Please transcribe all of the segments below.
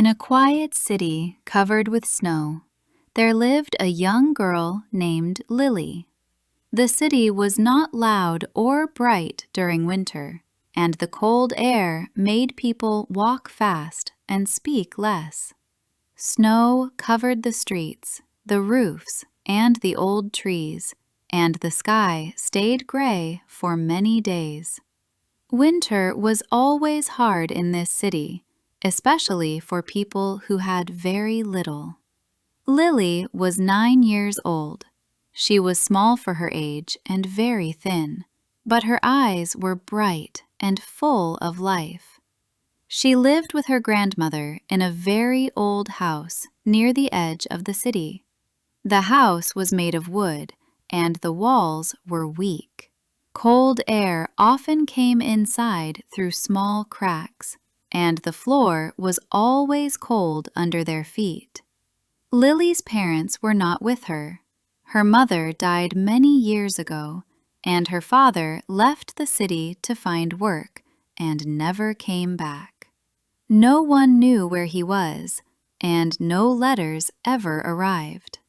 In a quiet city covered with snow, there lived a young girl named Lily. The city was not loud or bright during winter, and the cold air made people walk fast and speak less. Snow covered the streets, the roofs, and the old trees, and the sky stayed gray for many days. Winter was always hard in this city, especially for people who had very little. Lily was 9 years old. She was small for her age and very thin, but her eyes were bright and full of life. She lived with her grandmother in a very old house near the edge of the city. The house was made of wood, and the walls were weak. Cold air often came inside through small cracks, and the floor was always cold under their feet. Lily's parents were not with her. Her mother died many years ago, and her father left the city to find work and never came back. No one knew where he was, and no letters ever arrived.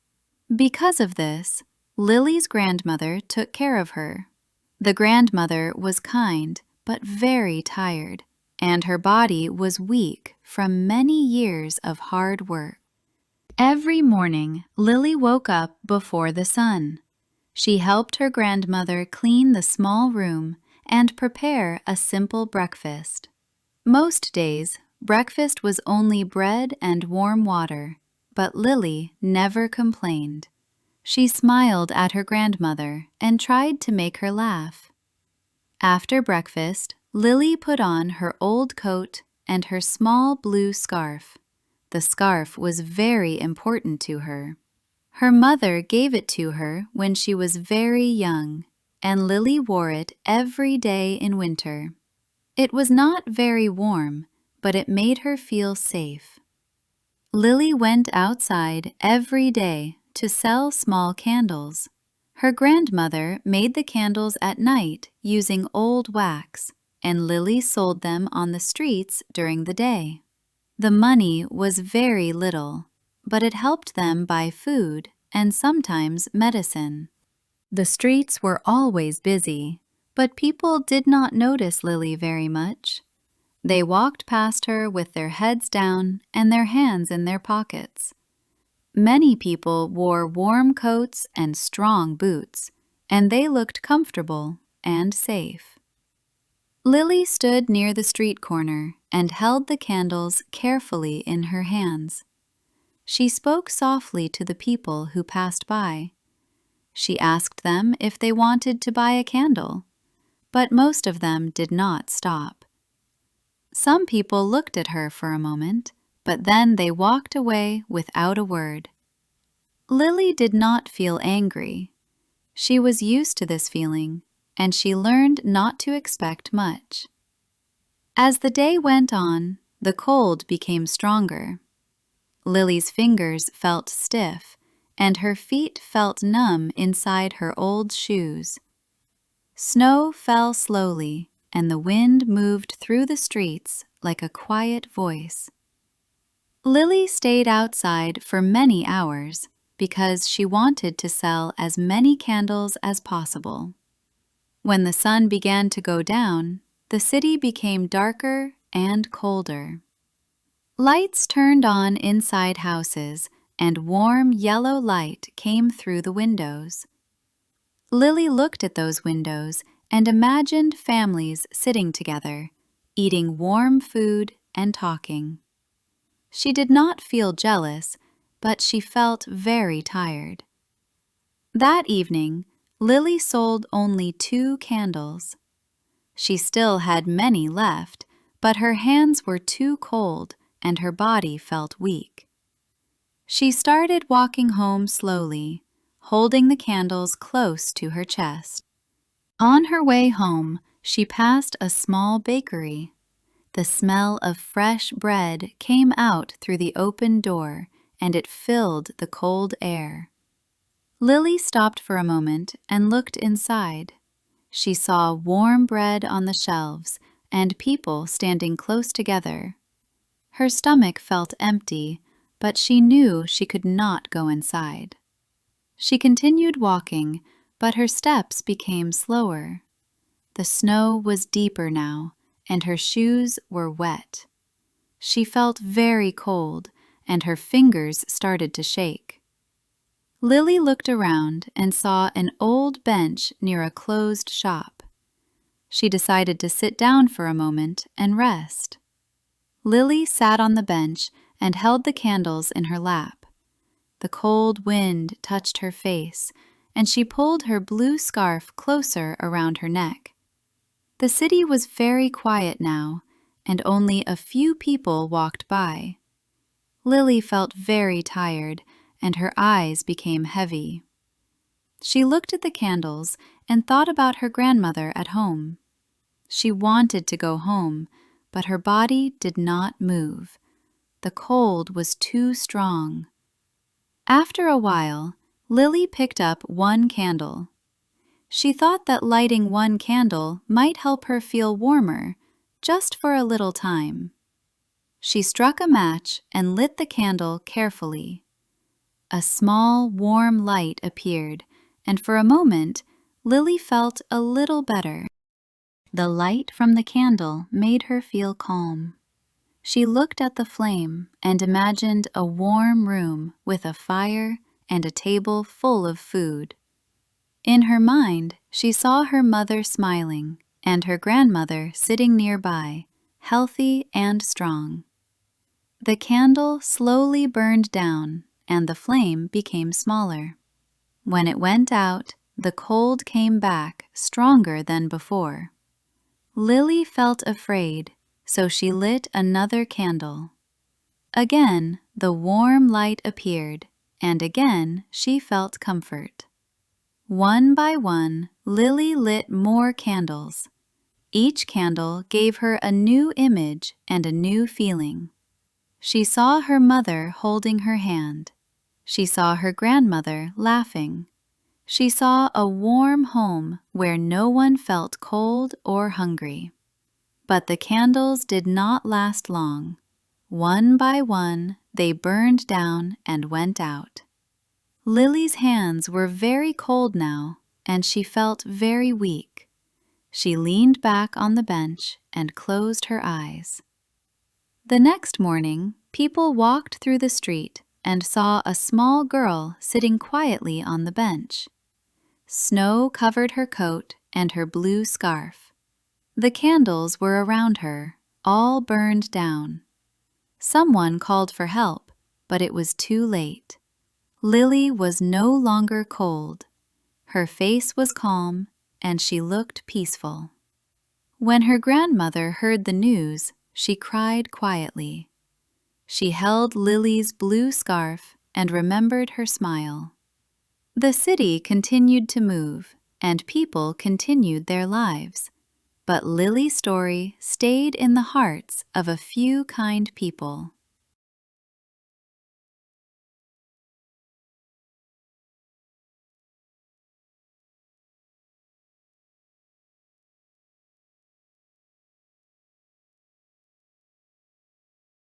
Because of this, Lily's grandmother took care of her. The grandmother was kind but very tired, and her body was weak from many years of hard work. Every morning, Lily woke up before the sun. She helped her grandmother clean the small room and prepare a simple breakfast. Most days, breakfast was only bread and warm water, but Lily never complained. She smiled at her grandmother and tried to make her laugh. After breakfast, Lily put on her old coat and her small blue scarf. The scarf was very important to her. Her mother gave it to her when she was very young, and Lily wore it every day in winter. It was not very warm, but it made her feel safe. Lily went outside every day to sell small candles. Her grandmother made the candles at night using old wax, and Lily sold them on the streets during the day. The money was very little, but it helped them buy food and sometimes medicine. The streets were always busy, but people did not notice Lily very much. They walked past her with their heads down and their hands in their pockets. Many people wore warm coats and strong boots, and they looked comfortable and safe. Lily stood near the street corner and held the candles carefully in her hands. She spoke softly to the people who passed by. She asked them if they wanted to buy a candle, but most of them did not stop. Some people looked at her for a moment, but then they walked away without a word. Lily did not feel angry. She was used to this feeling, and she learned not to expect much. As the day went on, the cold became stronger. Lily's fingers felt stiff, and her feet felt numb inside her old shoes. Snow fell slowly, and the wind moved through the streets like a quiet voice. Lily stayed outside for many hours because she wanted to sell as many candles as possible. When the sun began to go down, the city became darker and colder. Lights turned on inside houses, and warm yellow light came through the windows. Lily looked at those windows and imagined families sitting together, eating warm food and talking. She did not feel jealous, but she felt very tired. That evening, Lily sold only 2 candles. She still had many left, but her hands were too cold and her body felt weak. She started walking home slowly, holding the candles close to her chest. On her way home, she passed a small bakery. The smell of fresh bread came out through the open door, and it filled the cold air. Lily stopped for a moment and looked inside. She saw warm bread on the shelves and people standing close together. Her stomach felt empty, but she knew she could not go inside. She continued walking, but her steps became slower. The snow was deeper now, and her shoes were wet. She felt very cold, and her fingers started to shake. Lily looked around and saw an old bench near a closed shop. She decided to sit down for a moment and rest. Lily sat on the bench and held the candles in her lap. The cold wind touched her face, and she pulled her blue scarf closer around her neck. The city was very quiet now, and only a few people walked by. Lily felt very tired, and her eyes became heavy. She looked at the candles and thought about her grandmother at home. She wanted to go home, but her body did not move. The cold was too strong. After a while, Lily picked up one candle. She thought that lighting one candle might help her feel warmer, just for a little time. She struck a match and lit the candle carefully. A small, warm light appeared, and for a moment, Lily felt a little better. The light from the candle made her feel calm. She looked at the flame and imagined a warm room with a fire and a table full of food. In her mind, she saw her mother smiling and her grandmother sitting nearby, healthy and strong. The candle slowly burned down, and the flame became smaller. When it went out, the cold came back stronger than before. Lily felt afraid, so she lit another candle. Again, the warm light appeared, and again she felt comfort. One by one, Lily lit more candles. Each candle gave her a new image and a new feeling. She saw her mother holding her hand. She saw her grandmother laughing. She saw a warm home where no one felt cold or hungry. But the candles did not last long. One by one, they burned down and went out. Lily's hands were very cold now, and she felt very weak. She leaned back on the bench and closed her eyes. The next morning, people walked through the street and saw a small girl sitting quietly on the bench. Snow covered her coat and her blue scarf. The candles were around her, all burned down. Someone called for help, but it was too late. Lily was no longer cold. Her face was calm, and she looked peaceful. When her grandmother heard the news, she cried quietly. She held Lily's blue scarf and remembered her smile. The city continued to move, and people continued their lives. But Lily's story stayed in the hearts of a few kind people.